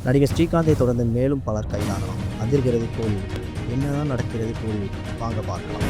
நடிகர் ஸ்ரீகாந்தை தொடர்ந்து மேலும் பலர் கைதாகலாம். அதிர்கிறது கோலிவுட். என்னதான் நடக்கிறது கோலிவுட்? வாங்க பார்க்கலாம்.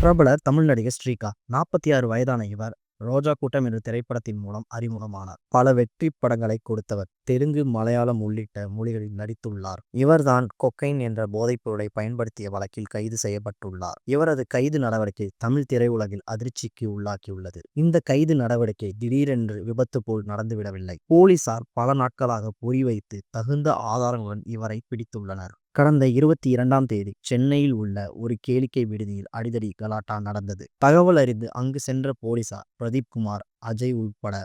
பிரபல தமிழ் நடிகர் ஸ்ரீகாந்த் 46 வயதான இவர் ரோஜா கூட்டம் என்ற திரைப்படத்தின் மூலம் அறிமுகமானார். பல வெற்றி படங்களை கொடுத்தவர். தெலுங்கு, மலையாளம் உள்ளிட்ட மொழிகளில் நடித்துள்ளார். இவர்தான் கொக்கைன் என்ற போதைப் பொருளை பயன்படுத்திய வழக்கில் கைது செய்யப்பட்டுள்ளார். இவரது கைது நடவடிக்கை தமிழ் திரையுலகில் அதிர்ச்சிக்கு உள்ளாக்கியுள்ளது. இந்த கைது நடவடிக்கை திடீரென்று விபத்து போல் நடந்துவிடவில்லை. போலீசார் பல நாட்களாக குறிவைத்து தகுந்த ஆதாரங்களுடன் இவரை பிடித்துள்ளனர். கடந்த 22ஆம் தேதி சென்னையில் உள்ள ஒரு கேளிக்கை விடுதியில் அடிதடி கலாட்டா நடந்தது. தகவல் அறிந்து அங்கு சென்ற போலீசார் பிரதீப் குமார், அஜய் உள்பட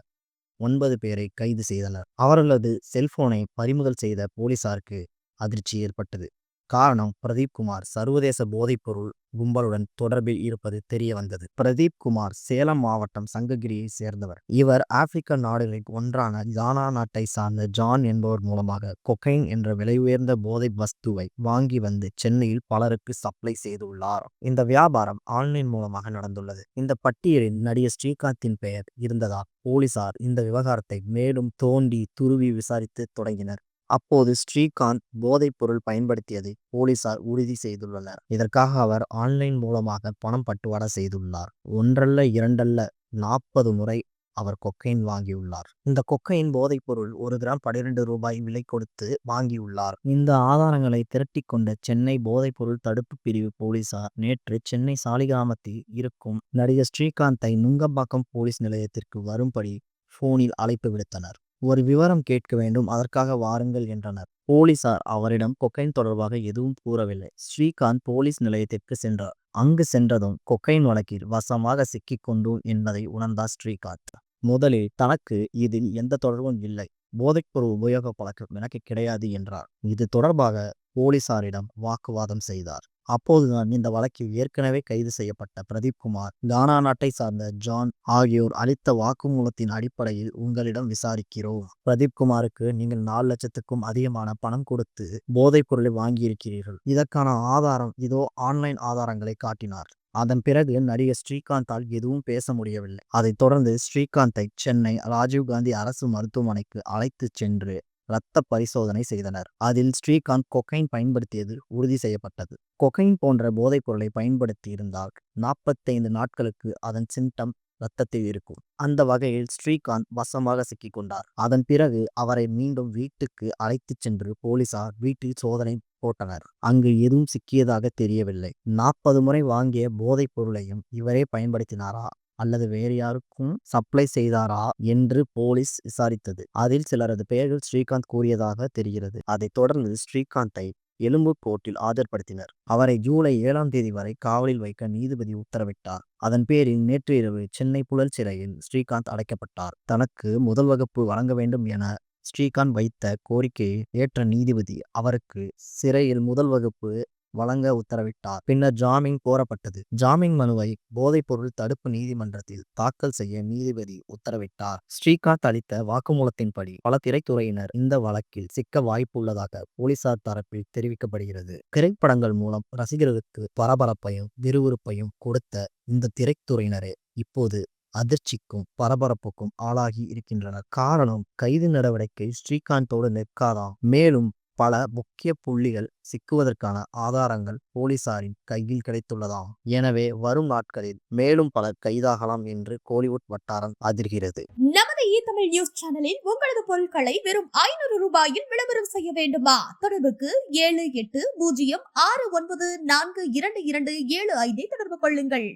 9 பேரை கைது செய்தனர். அவர்களது செல்போனை பறிமுதல் செய்த போலீசாருக்கு அதிர்ச்சி ஏற்பட்டது. காரணம், பிரதீப் குமார் சர்வதேச போதைப்பொருள் கும்பலுடன் தொடர்பில் இருப்பது தெரிய வந்தது. பிரதீப் குமார் சேலம் மாவட்டம் சங்ககிரியை சேர்ந்தவர். இவர் ஆப்பிரிக்க நாடுகளில் ஒன்றான கானா நாட்டை சார்ந்த ஜான் என்பவர் மூலமாக கொக்கைன் என்ற விலை உயர்ந்த போதை வஸ்துவை வாங்கி வந்து சென்னையில் பலருக்கு சப்ளை செய்துள்ளார். இந்த வியாபாரம் ஆன்லைன் மூலமாக நடந்துள்ளது. இந்த பட்டியலில் நடிகர் ஸ்ரீகாந்தின் பெயர் இருந்ததால் போலீசார் இந்த விவகாரத்தை மேலும் தோண்டி துருவி விசாரித்து தொடங்கினர். அப்போது ஸ்ரீகாந்த் போதைப் பொருள் பயன்படுத்தியதை போலீசார் உறுதி செய்துள்ளனர். இதற்காக அவர் ஆன்லைன் மூலமாக பணம் பட்டுவாடா செய்துள்ளார். ஒன்றல்ல இரண்டல்ல 40 முறை அவர் கொக்கைன் வாங்கியுள்ளார். இந்த கொக்கைன் போதைப் பொருள் 1 கிராம் 12 ரூபாய் விலை கொடுத்து வாங்கியுள்ளார். இந்த ஆதாரங்களை திரட்டி கொண்ட சென்னை போதைப் பொருள் தடுப்பு பிரிவு போலீசார் நேற்று சென்னை சாலிகிராமத்தில் இருக்கும் நடிகர் ஸ்ரீகாந்தை நுங்கம்பாக்கம் போலீஸ் நிலையத்திற்கு வரும்படி போனில் அழைப்பு விடுத்தனர். ஒரு விவரம் கேட்க வேண்டும், அதற்காக வாருங்கள் என்றனர். போலீசார் அவரிடம் கொக்கைன் தொடர்பாக எதுவும் கூறவில்லை. ஸ்ரீகாந்த் போலீஸ் நிலையத்திற்கு சென்றார். அங்கு சென்றதும் கொக்கைன் வழக்கில் வசமாக சிக்கிக் கொண்டோம் என்பதை உணர்ந்தார் ஸ்ரீகாந்த். முதலில் தனக்கு இதில் எந்த தொடர்பும் இல்லை, போதைப்பொருள் உபயோக பழக்கம் எனக்கு கிடையாது என்றார். இது தொடர்பாக போலீசாரிடம் வாக்குவாதம் செய்தார். அப்போதுதான் இந்த வழக்கில் ஏற்கனவே கைது செய்யப்பட்ட பிரதீப் குமார், கானா நாட்டை சார்ந்த ஜான் ஆகியோர் அளித்த வாக்குமூலத்தின் அடிப்படையில் உங்களிடம் விசாரிக்கிறோம். பிரதீப் குமாருக்கு நீங்கள் 4 லட்சத்துக்கும் அதிகமான பணம் கொடுத்து போதைப் பொருளை வாங்கியிருக்கிறீர்கள். இதற்கான ஆதாரம் இதோ ஆன்லைன் ஆதாரங்களை காட்டினார். அதன் பிறகு நடிகர் ஸ்ரீகாந்தால் எதுவும் பேச முடியவில்லை. அதைத் தொடர்ந்து ஸ்ரீகாந்தை சென்னை ராஜீவ்காந்தி அரசு மருத்துவமனைக்கு அழைத்து சென்று இரத்த பரிசோதனை செய்தனர். அதில் ஸ்ரீகாந்த் கொக்கைன் பயன்படுத்தியது உறுதி செய்யப்பட்டது. கொக்கைன் போன்ற போதைப் பொருளை பயன்படுத்தி இருந்தால் 45 நாட்களுக்கு அதன் சிம்டம் இரத்தத்தில் இருக்கும். அந்த வகையில் ஸ்ரீகாந்த் வசமாக சிக்கிக் கொண்டார். அதன் பிறகு அவரை மீண்டும் வீட்டுக்கு அழைத்து சென்று போலீசார் வீட்டில் சோதனை போட்டனர். அங்கு எதுவும் சிக்கியதாக தெரியவில்லை. 40 முறை வாங்கிய போதைப் பொருளையும் இவரே பயன்படுத்தினாரா அல்லது வேறு யாருக்கும் சப்ளை செய்தாரா என்று போலீஸ் விசாரித்தது. அதில் சிலரது பெயர்கள் ஸ்ரீகாந்த் கூறியதாக தெரிகிறது. அதைத் தொடர்ந்து ஸ்ரீகாந்தை எழும்பூர் கோர்ட்டில் ஆஜர்படுத்தினர். அவரை ஜூலை 7ஆம் தேதி வரை காவலில் வைக்க நீதிபதி உத்தரவிட்டார். அதன் பேரில் நேற்று இரவு சென்னை புழல் சிறையில் ஸ்ரீகாந்த் அடைக்கப்பட்டார். தனக்கு முதல் வகுப்பு வழங்க வேண்டும் என ஸ்ரீகாந்த் வைத்த கோரிக்கையை ஏற்ற நீதிபதி அவருக்கு சிறையில் முதல் வகுப்பு வழங்க உத்தரவிட்டார். பின்னர் ஜாமீன் கோரப்பட்டது. ஜாமீன் மனுவை போதைப்பொருள் தடுப்பு நீதிமன்றத்தில் தாக்கல் செய்ய நீதிபதி உத்தரவிட்டார். ஸ்ரீகாந்த் அளித்த வாக்குமூலத்தின்படி பல திரைத்துறையினர் இந்த வழக்கில் சிக்க வாய்ப்புள்ளதாக போலீசார் தரப்பில் தெரிவிக்கப்படுகிறது. திரைப்படங்கள் மூலம் ரசிகர்களுக்கு பரபரப்பையும் விறுவிறுப்பையும் கொடுத்த இந்த திரைத்துறையினரே இப்போது அதிர்ச்சிக்கும் பரபரப்புக்கும் ஆளாகி இருக்கின்றனர். காரணம், கைது நடவடிக்கை ஸ்ரீகாந்தோடு நிற்காதாம். மேலும் பல முக்கிய புள்ளிகள் சிக்குவதற்கான ஆதாரங்கள் போலீசாரின் கையில் கிடைத்துள்ளதாம். எனவே வரும் நாட்களில் மேலும் பலர் கைதாகலாம் என்று கோலிவுட் வட்டாரம் அதிர்கிறது. நமது தமிழ் நியூஸ் சேனலில் உங்களது பொருட்களை வெறும் 500 ரூபாயில் விளம்பரம் செய்ய வேண்டுமா? தொடர்புக்கு 7806942275 தொடர்பு கொள்ளுங்கள்.